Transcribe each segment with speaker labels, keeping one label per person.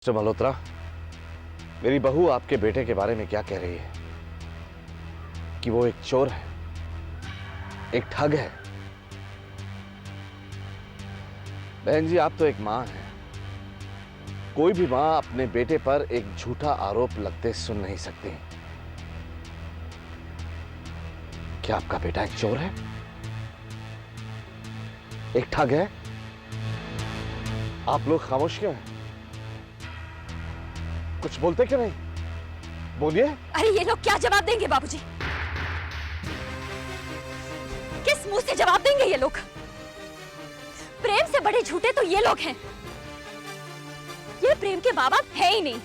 Speaker 1: Mister Malhotra, मेरी बहू आपके बेटे के बारे में क्या कह रही है कि वो एक चोर है, एक ठग है। बहन जी, आप तो एक मां हैं। कोई भी मां अपने बेटे पर एक झूठा आरोप लगते सुन नहीं सकती। क्या आपका बेटा एक चोर है, एक ठग है? आप लोग खामोश क्यों हैं? कुछ बोलते क्यों नहीं? बोलिए।
Speaker 2: अरे ये लोग क्या जवाब देंगे बाबूजी? किस मुंह से जवाब देंगे ये लोग? प्रेम से बड़े झूठे तो ये लोग हैं। ये प्रेम के माँ बाप है ही नहीं।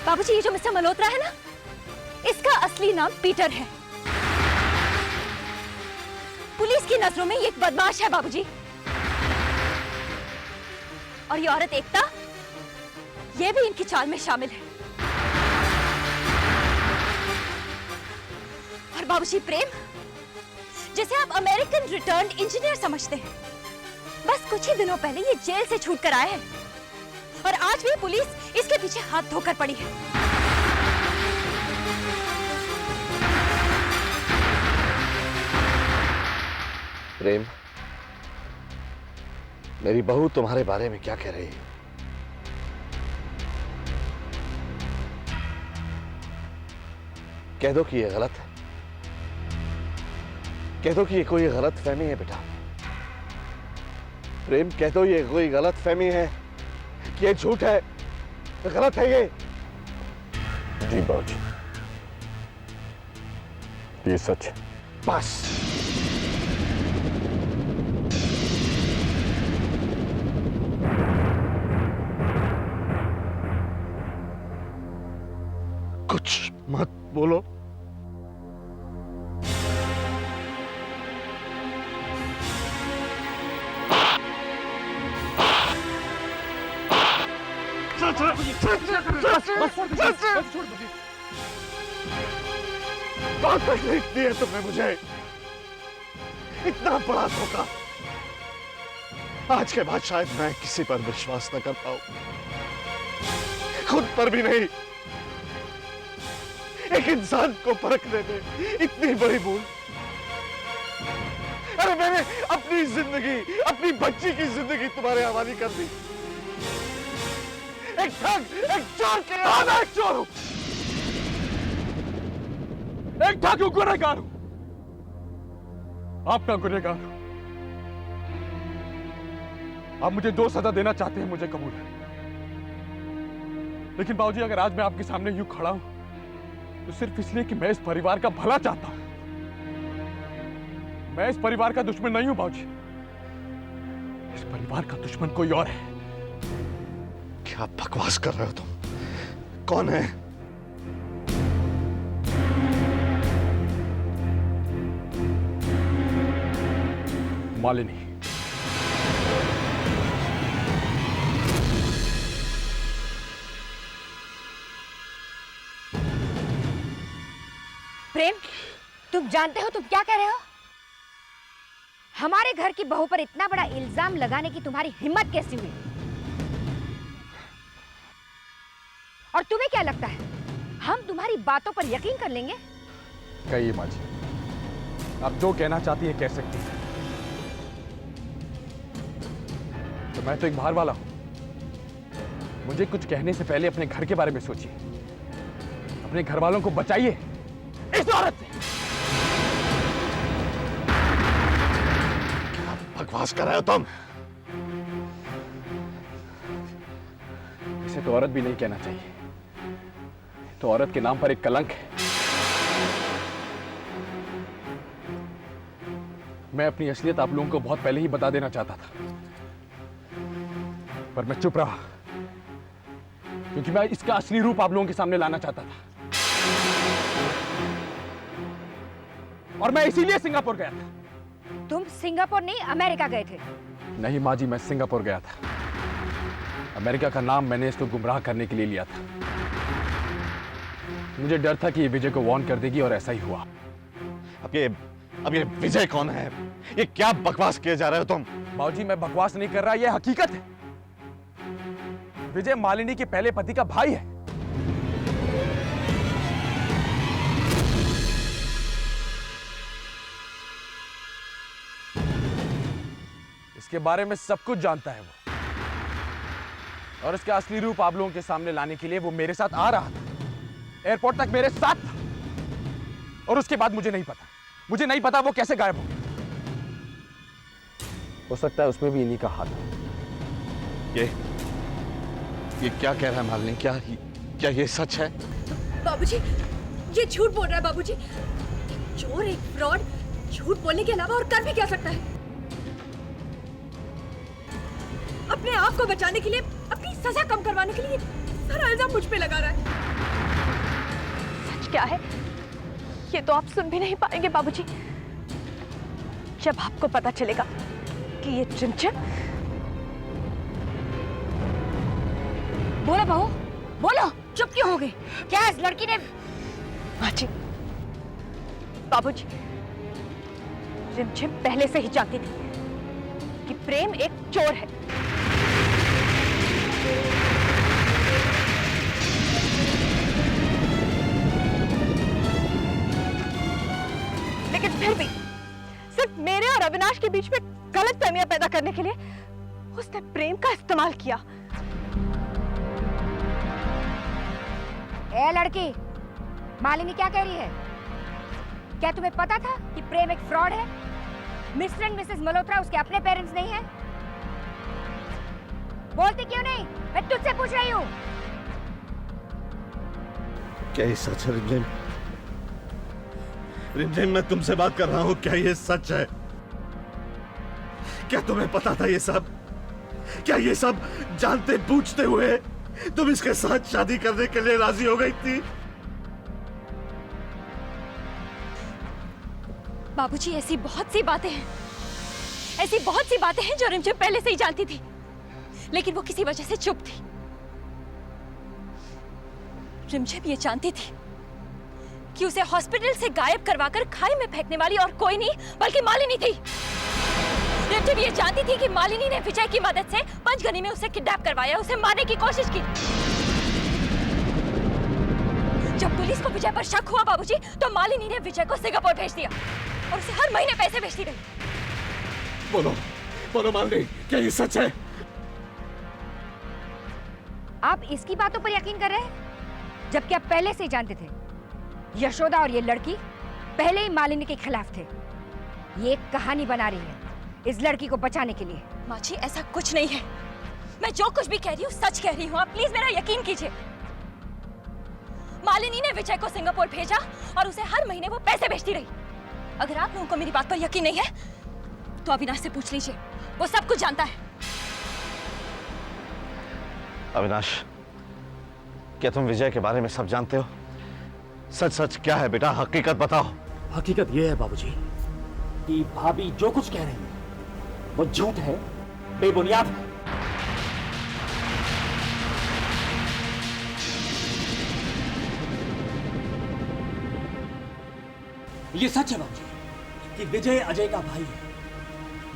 Speaker 2: बाबूजी, ये जो मिस्टर मल्होत्रा है ना, इसका असली नाम पीटर है। पुलिस की नजरों में ये एक बदमाश है बाबूजी। और ये औरत एकता, ये भी इनकी चाल में शामिल है। और बाबूजी प्रेम, जैसे आप अमेरिकन रिटर्न इंजीनियर समझते हैं, बस कुछ ही दिनों पहले ये जेल से छूट कर आए हैं और आज भी पुलिस इसके पीछे हाथ धोकर पड़ी है।
Speaker 1: प्रेम, मेरी बहू तुम्हारे बारे में क्या कह रही है? कह दो कि ये गलत है। कह दो कि ये कोई गलत फहमी है बेटा। प्रेम, कह दो ये कोई गलत फहमी है कि ये झूठ है, गलत है ये।
Speaker 3: जी बाबूजी, ये सच है।
Speaker 1: बस कुछ मत बोलो। बहुत तकलीफ दी है तुमने मुझे, इतना बड़ा धोखा। आज के बाद शायद मैं किसी पर विश्वास न कर पाऊं, खुद पर भी नहीं। एक इंसान को परखने में इतनी बड़ी भूल। अरे मैंने अपनी जिंदगी, अपनी बच्ची की जिंदगी तुम्हारे हवाले कर दी। एक ठग, एक चोर के यहाँ एक चोर हूं,
Speaker 3: एक ठग हूं, गुनहगार हूं, आपका गुनहगार हूं। आप मुझे जो सजा देना चाहते हैं मुझे कबूल है, लेकिन बाबूजी अगर आज मैं आपके सामने यूं खड़ा हूं तो सिर्फ इसलिए कि मैं इस परिवार का भला चाहता हूं। मैं इस परिवार का दुश्मन नहीं हूं बाबूजी, इस परिवार का दुश्मन कोई और है।
Speaker 1: क्या बकवास कर रहे हो तुम? कौन है?
Speaker 3: मालिनी।
Speaker 2: प्रेम, तुम जानते हो तुम क्या कह रहे हो? हमारे घर की बहू पर इतना बड़ा इल्जाम लगाने की तुम्हारी हिम्मत कैसी हुई? और तुम्हें क्या लगता है हम तुम्हारी बातों पर यकीन कर लेंगे?
Speaker 3: कहिए माँ जी, आप जो कहना चाहती है कह सकती हैं। तो मैं तो एक बाहर वाला हूं, मुझे कुछ कहने से पहले अपने घर के बारे में सोचिए, अपने घर वालों को बचाइए इस औरत से।
Speaker 1: क्या बकवास कर रहे हो तुम?
Speaker 3: इसे तो औरत भी नहीं कहना चाहिए, तो औरत के नाम पर एक कलंक है। मैं अपनी असलियत आप लोगों को बहुत पहले ही बता देना चाहता था, पर मैं चुप रहा क्योंकि मैं इसका असली रूप आप लोगों के सामने लाना चाहता था। और मैं इसीलिए सिंगापुर गया था।
Speaker 2: तुम सिंगापुर नहीं अमेरिका गए थे?
Speaker 3: नहीं माँ जी, मैं सिंगापुर गया था। अमेरिका का नाम मैंने इसको गुमराह करने के लिए लिया था। मुझे डर था कि ये विजय को वार्न कर देगी और ऐसा ही हुआ।
Speaker 1: अब ये अब ये विजय कौन है? ये क्या बकवास किए जा रहे हो तुम?
Speaker 3: बाबूजी, मैं बकवास नहीं कर रहा, यह हकीकत है। विजय मालिनी के पहले पति का भाई है। इसके बारे में सब कुछ जानता है वो, और इसका असली रूप आप लोगों के सामने लाने के लिए वो मेरे साथ आ रहा था, एयरपोर्ट तक मेरे साथ था। और उसके बाद मुझे नहीं पता वो कैसे गायब हो सकता है उसमें भी इन्हीं का हाथ है।
Speaker 1: ये क्या कह रहा है मालिनी? क्या ये सच है?
Speaker 2: बाबूजी, ये झूठ बोल रहा है बाबूजी। एक चोर, एक फ्रॉड झूठ बोलने के अलावा और कर भी क्या सकता है? अपने आप को बचाने के लिए, अपनी सजा कम करवाने के लिए सारा इल्जाम मुझ पे लगा रहा है। सच क्या है ये तो आप सुन भी नहीं पाएंगे बाबूजी। जब आपको पता चलेगा कि ये चिमचिम। बोलो बहू, बोलो, चुप क्यों हो गई? क्या इस लड़की ने? जी बाबूजी, चिमचिम पहले से ही जानती थी कि प्रेम एक चोर है। लेकिन फिर भी सिर्फ मेरे और अविनाश के बीच में गलतफहमियां पैदा करने के लिए उसने प्रेम का इस्तेमाल किया।
Speaker 4: ए लड़की, मालिनी क्या कह रही है? क्या तुम्हें पता था कि प्रेम एक फ्रॉड है? मिस्टर एंड मिसेस मल्होत्रा उसके अपने पेरेंट्स नहीं हैं? बोलती क्यों नहीं? मैं तुझसे पूछ रही हूँ।
Speaker 1: क्या ये सच है रिमझिम? रिमझिम, मैं तुमसे बात कर रहा हूं, क्या ये सच है? क्या तुम्हें पता था ये सब? क्या ये सब जानते बूझते हुए तुम इसके साथ शादी करने के लिए राजी हो गई थी?
Speaker 2: बाबूजी, ऐसी बहुत सी बातें हैं जो रिमझिम पहले से ही जानती थी, लेकिन वो किसी वजह से चुप थी। रिमझिम ये जानती थी कि उसे हॉस्पिटल से गायब करवाकर खाई में फेंकने वाली और कोई नहीं बल्कि मालिनी थी। रिमझिम ये जानती थी कि मालिनी ने विजय की मदद से पंचगनी में उसे किडनैप करवाया, उसे मारने की कोशिश की। जब पुलिस को विजय पर शक हुआ बाबूजी, तो मालिनी ने विजय को सिंगापुर भेज दिया और उसे हर महीने पैसे भेजती रही।
Speaker 1: बोलो मालिनी, क्या ये सच है?
Speaker 4: आप इसकी बातों पर यकीन कर रहे हैं, जबकि आप पहले से ही जानते थे यशोदा और ये लड़की पहले ही मालिनी के खिलाफ थे। ये एक कहानी बना रही है इस लड़की को बचाने के लिए।
Speaker 2: माँ जी, ऐसा कुछ नहीं है। मैं जो कुछ भी कह रही हूँ सच कह रही हूँ। आप प्लीज मेरा यकीन कीजिए। मालिनी ने विजय को सिंगापुर भेजा और उसे हर महीने वो पैसे भेजती रही। अगर आप लोगों को मेरी बात पर यकीन नहीं है तो अविनाश से पूछ लीजिए, वो सब कुछ जानता है।
Speaker 1: अविनाश, क्या तुम विजय के बारे में सब जानते हो? सच क्या है बेटा? हकीकत बताओ।
Speaker 5: हकीकत यह है बाबूजी कि भाभी जो कुछ कह रही है वो झूठ है, बेबुनियाद है। ये सच है बाबूजी कि विजय अजय का भाई है।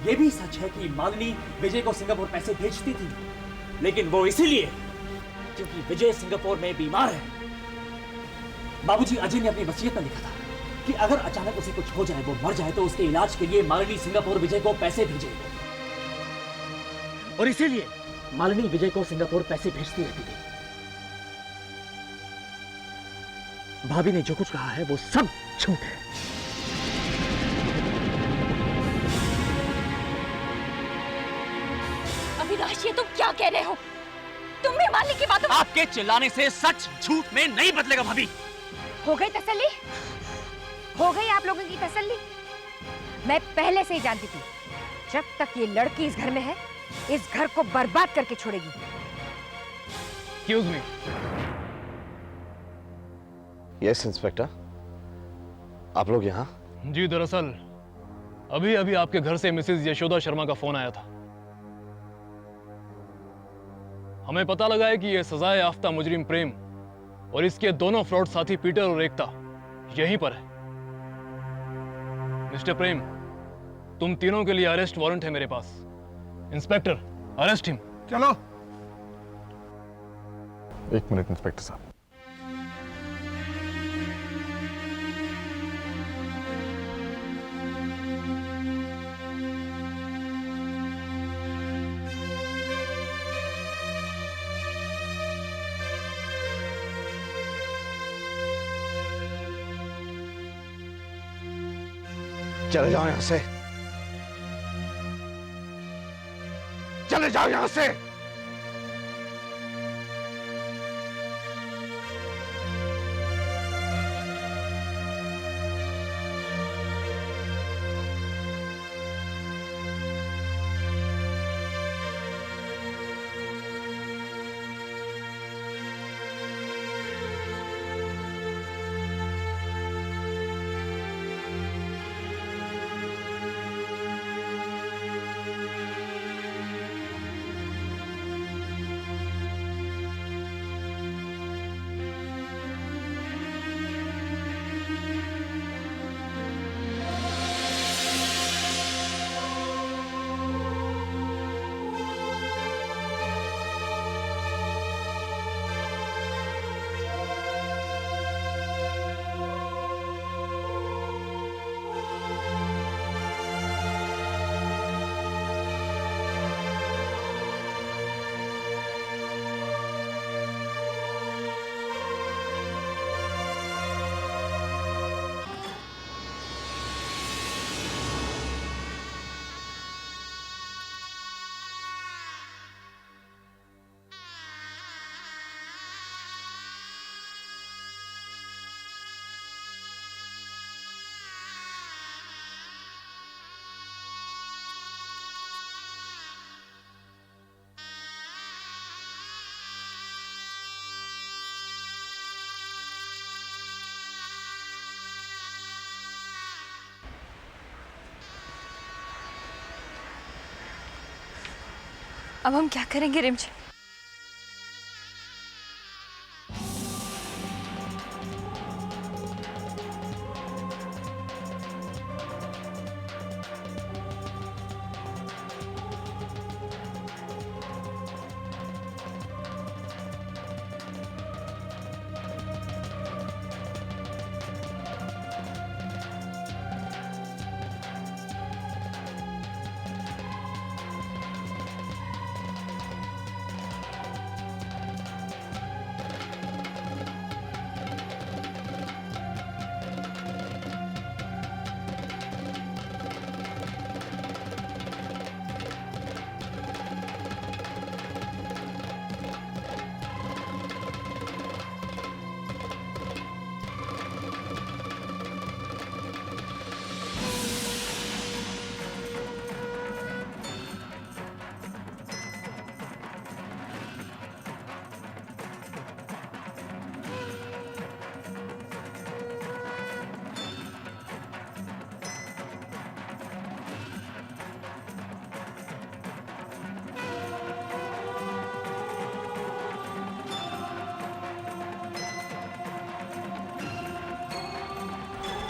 Speaker 5: ये भी सच है कि मालिनी विजय को सिंगापुर पैसे भेजती थी, लेकिन वो इसीलिए क्योंकि विजय सिंगापुर में बीमार है। बाबूजी, अजय ने अपनी वसीयत में लिखा था कि अगर अचानक उसे कुछ हो जाए, वो मर जाए, तो उसके इलाज के लिए मालिनी सिंगापुर विजय को पैसे भेजे। और इसीलिए मालिनी विजय को सिंगापुर पैसे भेजती रहती थी। भाभी ने जो कुछ कहा है वो सब झूठ है।
Speaker 2: अविनाश, ये तुम क्या कह रहे हो? तुम भी मालिनी की बातों।
Speaker 5: आपके चिल्लाने से सच झूठ में नहीं बदलेगा भाभी।
Speaker 4: हो गई तसल्ली? हो गई आप लोगों की तसल्ली? मैं पहले से ही जानती थी जब तक ये लड़की इस घर में है, इस घर को बर्बाद करके छोड़ेगी।
Speaker 3: Excuse me.
Speaker 1: यस इंस्पेक्टर, आप लोग यहाँ?
Speaker 6: जी, दरअसल अभी अभी आपके घर से मिसेस यशोदा शर्मा का फोन आया था। हमें पता लगा है कि यह सजाए याफ्ता मुजरिम प्रेम और इसके दोनों फ्रॉड साथी पीटर और एकता यहीं पर है। मिस्टर प्रेम, तुम तीनों के लिए अरेस्ट वारंट है मेरे पास। Inspector, arrest him.
Speaker 3: चलो। एक मिनट इंस्पेक्टर साहब।
Speaker 1: चले जाओ यहां से, चले जाओ यहां से।
Speaker 2: अब हम क्या करेंगे रिमझिम?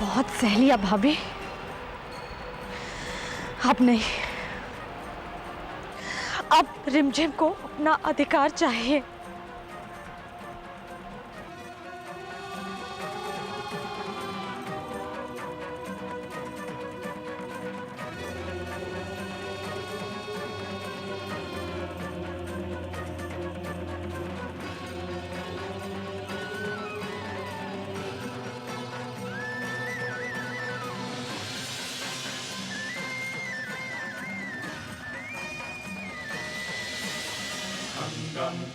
Speaker 2: बहुत सह लिया भाभी, अब नहीं। अब रिमझिम को अपना अधिकार चाहिए।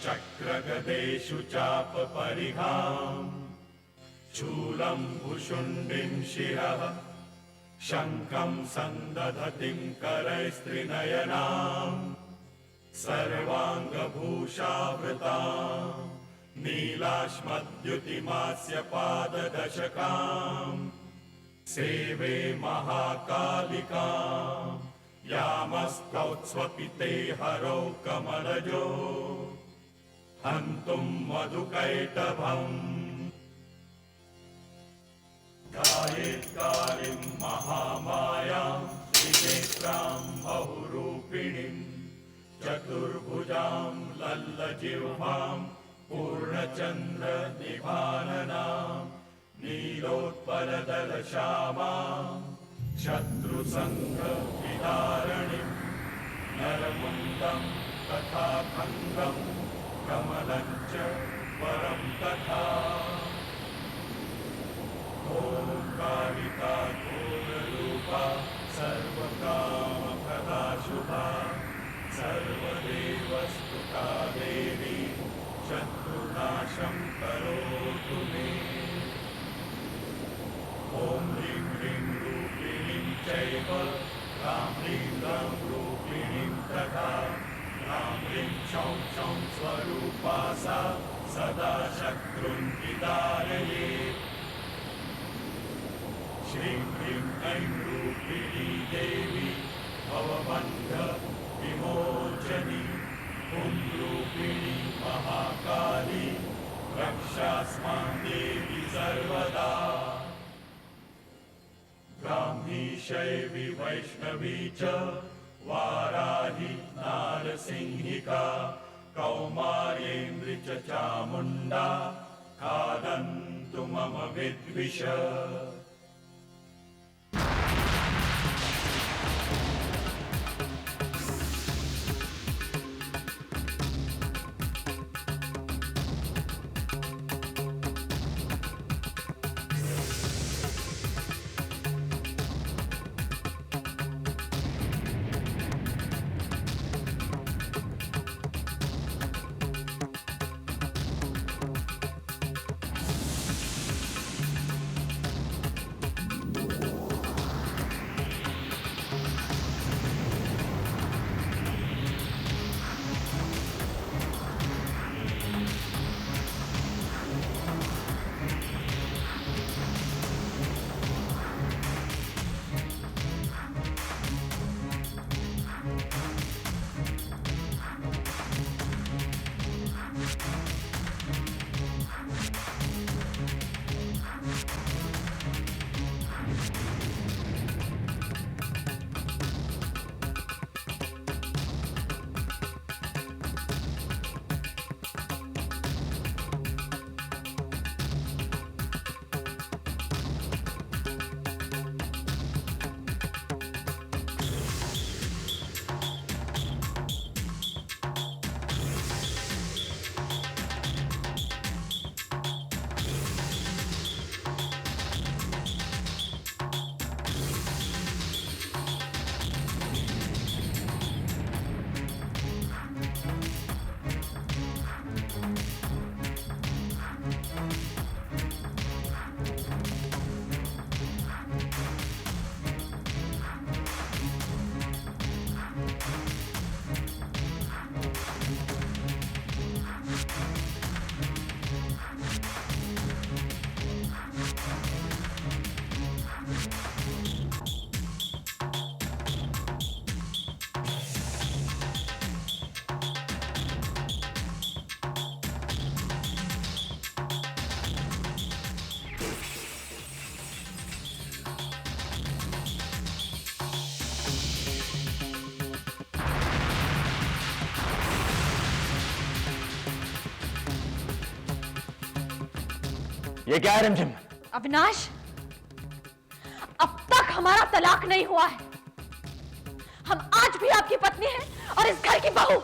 Speaker 7: चक्रगदेषु चाप परिघाम् शूलं भुशुण्डिं शिरः शङ्खं सन्दधतिं करैस्त्रिनयनाम् सर्वाङ्गभूषावृताम् नीलाश्मद्युतिमास्य पाददशकाम् सेवे महाकालिकाम् यामस्तौत्स्वपिते हरौ कमलजो हन्तुं मधुकैटभम् ध्यायेत्कालिं महामायां त्रिनेत्रां बहुरूपिणीं चतुर्भुजां लल्लजिह्वां पूर्णचन्द्रनिभाननां नीलोत्पलदलश्यामां शत्रुसङ्घविदारणिं नरमुण्डं तथा खङ्गं कमलं च वरं तथा ॐ कालिका घोररूपा सर्वकामप्रदा शुभा सर्वदेवस्तुता देवी शत्रुनाशं करोतु मे ॐ ह्रीं ह्रीं रूपिणीं चैव ह्रां ह्रीं ह्रां रूपिणीं तथा ह्रां ह्रीं क्षौं क्षौं स्वरूपा सा सदा शत्रुन् विदारयेत् श्रीं ह्रीं ऐं रूपिणी देवी भवबन्ध विमोचनी हुं रूपिणी महाकाली रक्षास्मान् देवी सर्वदा ब्राह्मी शैवी वैष्णवी च वाराही नारसिंहिका कौमार्येन्द्रि च चामुण्डा खादन्तु मम विद्विष
Speaker 1: ये क्या है रिमझिम?
Speaker 2: अविनाश, अब तक हमारा तलाक नहीं हुआ है। हम आज भी आपकी पत्नी हैं और इस घर की बहू।